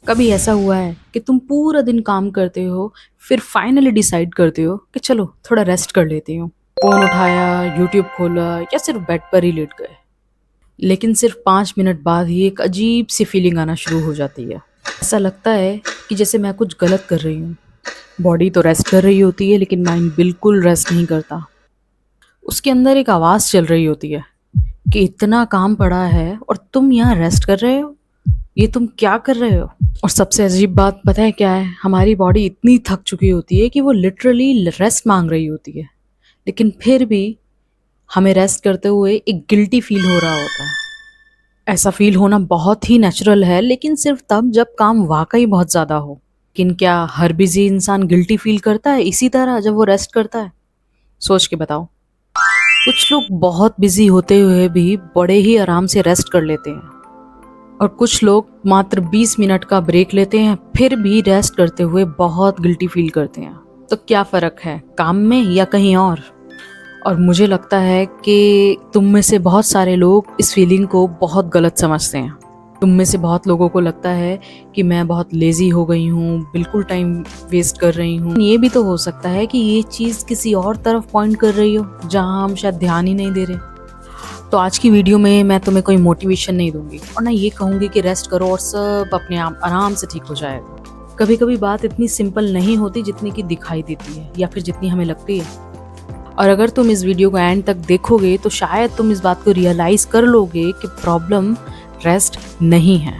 कभी ऐसा हुआ है कि तुम पूरा दिन काम करते हो, फिर फाइनली डिसाइड करते हो कि चलो थोड़ा रेस्ट कर लेती हूँ। फोन उठाया, यूट्यूब खोला या सिर्फ बेड पर ही लेट गए। लेकिन सिर्फ 5 मिनट बाद ही एक अजीब सी फीलिंग आना शुरू हो जाती है। ऐसा लगता है कि जैसे मैं कुछ गलत कर रही हूँ। बॉडी तो रेस्ट कर रही होती है लेकिन माइंड बिल्कुल रेस्ट नहीं करता। उसके अंदर एक आवाज़ चल रही होती है कि इतना काम पड़ा है और तुम यहाँ रेस्ट कर रहे हो, ये तुम क्या कर रहे हो। और सबसे अजीब बात पता है क्या है, हमारी बॉडी इतनी थक चुकी होती है कि वो लिटरली रेस्ट मांग रही होती है, लेकिन फिर भी हमें रेस्ट करते हुए एक गिल्टी फील हो रहा होता है। ऐसा फील होना बहुत ही नेचुरल है, लेकिन सिर्फ तब जब काम वाकई बहुत ज़्यादा हो। लेकिन क्या हर बिजी इंसान गिल्टी फील करता है इसी तरह जब वो रेस्ट करता है? सोच के बताओ। कुछ लोग बहुत बिजी होते हुए भी बड़े ही आराम से रेस्ट कर लेते हैं, और कुछ लोग मात्र 20 मिनट का ब्रेक लेते हैं फिर भी रेस्ट करते हुए बहुत गिल्टी फील करते हैं। तो क्या फ़र्क है, काम में या कहीं और मुझे लगता है कि तुम में से बहुत सारे लोग इस फीलिंग को बहुत गलत समझते हैं। तुम में से बहुत लोगों को लगता है कि मैं बहुत लेज़ी हो गई हूँ, बिल्कुल टाइम वेस्ट कर रही हूँ। ये भी तो हो सकता है कि ये चीज़ किसी और तरफ पॉइंट कर रही हो जहाँ हम शायद ध्यान ही नहीं दे रहे। तो आज की वीडियो में मैं तुम्हें कोई मोटिवेशन नहीं दूंगी और ना ये कहूँगी कि रेस्ट करो और सब अपने आप आराम से ठीक हो जाएगा। कभी कभी बात इतनी सिंपल नहीं होती जितनी कि दिखाई देती है या फिर जितनी हमें लगती है। और अगर तुम इस वीडियो को एंड तक देखोगे तो शायद तुम इस बात को रियलाइज कर लोगे कि प्रॉब्लम रेस्ट नहीं है,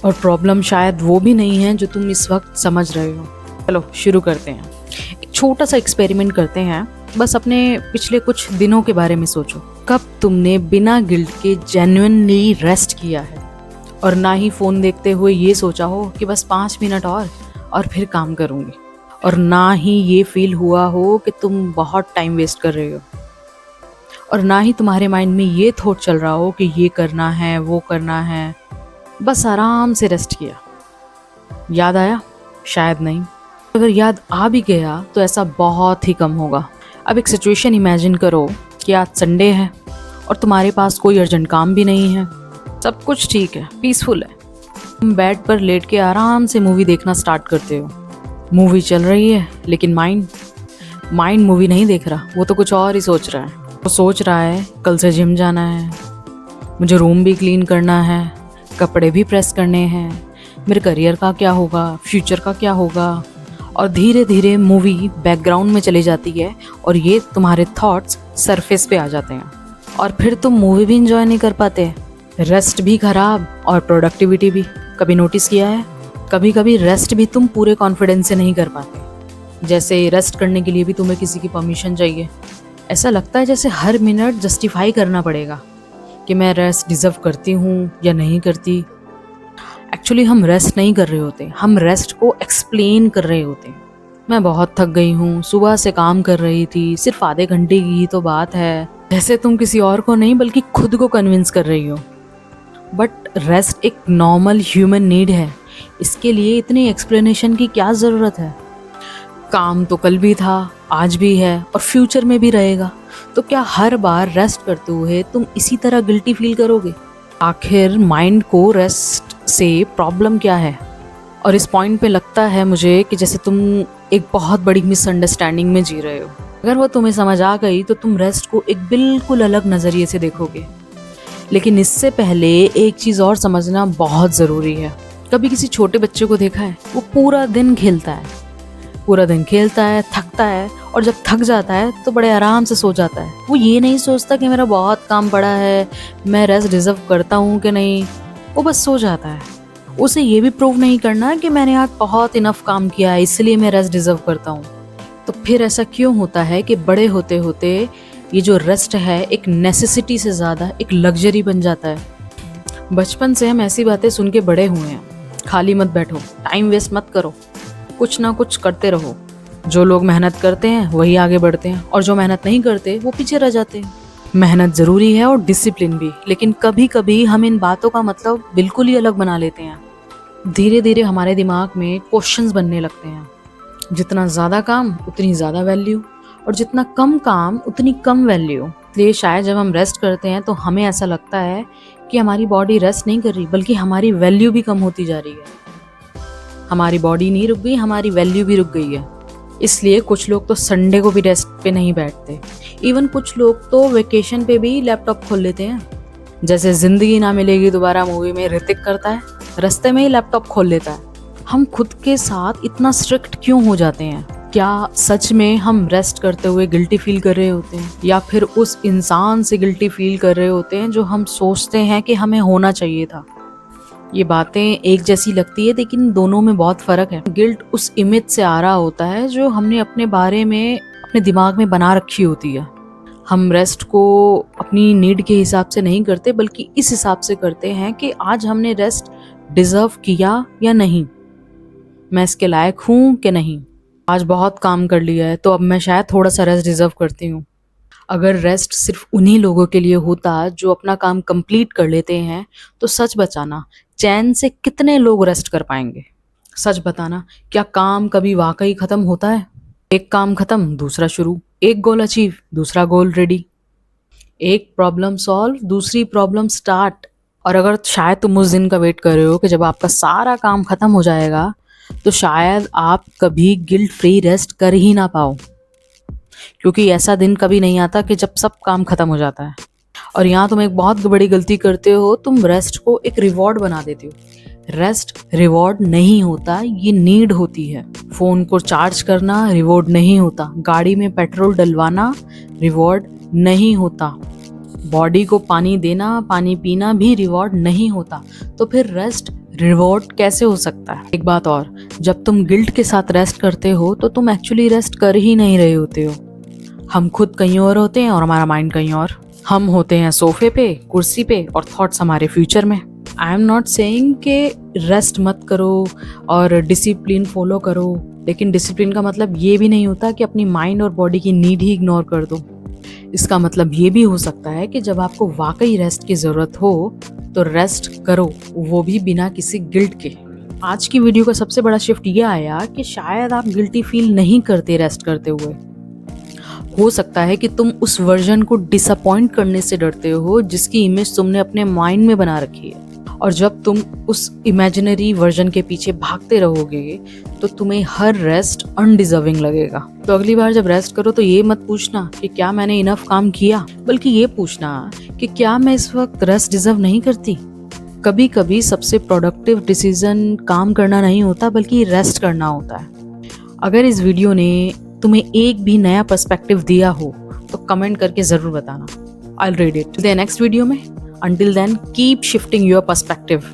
और प्रॉब्लम शायद वो भी नहीं है जो तुम इस वक्त समझ रहे हो। चलो शुरू करते हैं। एक छोटा सा एक्सपेरिमेंट करते हैं। बस अपने पिछले कुछ दिनों के बारे में सोचो। कब तुमने बिना गिल्ट के जेन्युइनली रेस्ट किया है, और ना ही फ़ोन देखते हुए ये सोचा हो कि बस 5 मिनट और फिर काम करूँगी, और ना ही ये फील हुआ हो कि तुम बहुत टाइम वेस्ट कर रहे हो, और ना ही तुम्हारे माइंड में ये थॉट चल रहा हो कि ये करना है वो करना है। बस आराम से रेस्ट किया। याद आया? शायद नहीं। अगर याद आ भी गया तो ऐसा बहुत ही कम होगा। अब एक सिचुएशन इमेजिन करो कि आज संडे है और तुम्हारे पास कोई अर्जेंट काम भी नहीं है, सब कुछ ठीक है, पीसफुल है। तुम बेड पर लेट के आराम से मूवी देखना स्टार्ट करते हो। मूवी चल रही है लेकिन माइंड मूवी नहीं देख रहा, वो तो कुछ और ही सोच रहा है। वो सोच रहा है कल से जिम जाना है, मुझे रूम भी क्लीन करना है, कपड़े भी प्रेस करने हैं, मेरे करियर का क्या होगा, फ्यूचर का क्या होगा। और धीरे धीरे मूवी बैकग्राउंड में चली जाती है और ये तुम्हारे थॉट्स सरफेस पे आ जाते हैं, और फिर तुम मूवी भी इंजॉय नहीं कर पाते, रेस्ट भी खराब और प्रोडक्टिविटी भी। कभी नोटिस किया है, कभी कभी रेस्ट भी तुम पूरे कॉन्फिडेंस से नहीं कर पाते। जैसे रेस्ट करने के लिए भी तुम्हें किसी की परमिशन चाहिए। ऐसा लगता है जैसे हर मिनट जस्टिफाई करना पड़ेगा कि मैं रेस्ट डिजर्व करती हूँ या नहीं करती। एक्चुअली हम रेस्ट नहीं कर रहे होते, हम रेस्ट को एक्सप्लेन कर रहे होते हैं। मैं बहुत थक गई हूँ, सुबह से काम कर रही थी, सिर्फ आधे घंटे की ही तो बात है। जैसे तुम किसी और को नहीं बल्कि खुद को कन्विंस कर रही हो। बट रेस्ट एक नॉर्मल ह्यूमन नीड है, इसके लिए इतनी एक्सप्लेनेशन की क्या ज़रूरत है। काम तो कल भी था, आज भी है और फ्यूचर में भी रहेगा। तो क्या हर बार रेस्ट करते हुए तुम इसी तरह गिल्टी फील करोगे? आखिर माइंड को रेस्ट से प्रॉब्लम क्या है? और इस पॉइंट पे लगता है मुझे कि जैसे तुम एक बहुत बड़ी मिसअंडरस्टैंडिंग में जी रहे हो। अगर वो तुम्हें समझ आ गई तो तुम रेस्ट को एक बिल्कुल अलग नज़रिए से देखोगे। लेकिन इससे पहले एक चीज़ और समझना बहुत ज़रूरी है। कभी किसी छोटे बच्चे को देखा है? वो पूरा दिन खेलता है, थकता है, और जब थक जाता है तो बड़े आराम से सो जाता है। वो ये नहीं सोचता कि मेरा बहुत काम पड़ा है, मैं रेस्ट डिजर्व करता हूँ कि नहीं। वो बस सो जाता है। उसे ये भी प्रूव नहीं करना कि मैंने आज बहुत इनफ काम किया है इसलिए मैं रेस्ट डिजर्व करता हूँ। तो फिर ऐसा क्यों होता है कि बड़े होते होते ये जो रेस्ट है एक नेसेसिटी से ज़्यादा एक लग्जरी बन जाता है? बचपन से हम ऐसी बातें सुन के बड़े हुए हैं, खाली मत बैठो, टाइम वेस्ट मत करो, कुछ ना कुछ करते रहो। जो लोग मेहनत करते हैं वही आगे बढ़ते हैं, और जो मेहनत नहीं करते वो पीछे रह जाते हैं। मेहनत ज़रूरी है और डिसिप्लिन भी, लेकिन कभी कभी हम इन बातों का मतलब बिल्कुल ही अलग बना लेते हैं। धीरे धीरे हमारे दिमाग में क्वेश्चंस बनने लगते हैं। जितना ज़्यादा काम उतनी ज़्यादा वैल्यू, और जितना कम काम उतनी कम वैल्यू। इसलिए शायद जब हम रेस्ट करते हैं तो हमें ऐसा लगता है कि हमारी बॉडी रेस्ट नहीं कर रही, बल्कि हमारी वैल्यू भी कम होती जा रही है। हमारी बॉडी नहीं रुक गई, हमारी वैल्यू भी रुक गई है। इसलिए कुछ लोग तो संडे को भी रेस्ट पे नहीं बैठते। इवन कुछ लोग तो वेकेशन पे भी लैपटॉप खोल लेते हैं। जैसे जिंदगी ना मिलेगी दोबारा मूवी में ऋतिक करता है, रास्ते में ही लैपटॉप खोल लेता है। हम खुद के साथ इतना स्ट्रिक्ट क्यों हो जाते हैं? क्या सच में हम रेस्ट करते हुए गिल्टी फील कर रहे होते हैं, या फिर उस इंसान से गिल्टी फील कर रहे होते हैं जो हम सोचते हैं कि हमें होना चाहिए था? ये बातें एक जैसी लगती है, लेकिन दोनों में बहुत फ़र्क है। गिल्ट उस इमेज से आ रहा होता है जो हमने अपने बारे में अपने दिमाग में बना रखी होती है। हम रेस्ट को अपनी नीड के हिसाब से नहीं करते, बल्कि इस हिसाब से करते हैं कि आज हमने रेस्ट डिज़र्व किया या नहीं, मैं इसके लायक हूँ कि नहीं। आज बहुत काम कर लिया है तो अब मैं शायद थोड़ा सा रेस्ट डिज़र्व करती हूँ। अगर रेस्ट सिर्फ उन्हीं लोगों के लिए होता जो अपना काम कंप्लीट कर लेते हैं, तो सच बताना, चैन से कितने लोग रेस्ट कर पाएंगे? सच बताना, क्या काम कभी वाकई खत्म होता है? एक काम खत्म, दूसरा शुरू। एक गोल अचीव, दूसरा गोल रेडी। एक प्रॉब्लम सॉल्व, दूसरी प्रॉब्लम स्टार्ट। और अगर शायद तुम उस दिन का वेट कर रहे हो कि जब आपका सारा काम खत्म हो जाएगा, तो शायद आप कभी गिल्ट फ्री रेस्ट कर ही ना पाओ, क्योंकि ऐसा दिन कभी नहीं आता कि जब सब काम खत्म हो जाता है। और यहाँ तुम एक बहुत बड़ी गलती करते हो, तुम रेस्ट को एक रिवॉर्ड बना देते हो। रेस्ट रिवॉर्ड नहीं होता, ये नीड होती है। फोन को चार्ज करना रिवॉर्ड नहीं होता, गाड़ी में पेट्रोल डलवाना रिवॉर्ड नहीं होता, बॉडी को पानी देना, पानी पीना भी रिवॉर्ड नहीं होता। तो फिर रेस्ट रिवॉर्ड कैसे हो सकता है? एक बात और, जब तुम गिल्ट के साथ रेस्ट करते हो तो तुम एक्चुअली रेस्ट कर ही नहीं रहे होते हो। हम खुद कहीं और होते हैं और हमारा माइंड कहीं और। हम होते हैं सोफे पे, कुर्सी पे, और थॉट्स हमारे फ्यूचर में। आई एम नॉट सेइंग कि रेस्ट मत करो और डिसिप्लिन फॉलो करो, लेकिन डिसिप्लिन का मतलब ये भी नहीं होता कि अपनी माइंड और बॉडी की नीड ही इग्नोर कर दो। इसका मतलब ये भी हो सकता है कि जब आपको वाकई रेस्ट की ज़रूरत हो तो रेस्ट करो, वो भी बिना किसी गिल्ट के। आज की वीडियो का सबसे बड़ा शिफ्ट ये आया कि शायद आप गिल्टी फील नहीं करते रेस्ट करते हुए। हो सकता है कि तुम उस वर्जन को डिसअपॉइंट करने से डरते हो जिसकी इमेज तुमने अपने माइंड में बना रखी है। और जब तुम उस इमेजिनरी वर्जन के पीछे भागते रहोगे तो तुम्हें हर रेस्ट अनडिजर्विंग लगेगा। तो अगली बार जब रेस्ट करो तो ये मत पूछना कि क्या मैंने इनफ काम किया, बल्कि ये पूछना कि क्या मैं इस वक्त रेस्ट डिजर्व नहीं करती। कभी कभी सबसे प्रोडक्टिव डिसीजन काम करना नहीं होता, बल्कि रेस्ट करना होता है। अगर इस वीडियो ने तुम्हें एक भी नया पर्सपेक्टिव दिया हो तो कमेंट करके जरूर बताना। I'll read it. The next video में, until then keep shifting your perspective.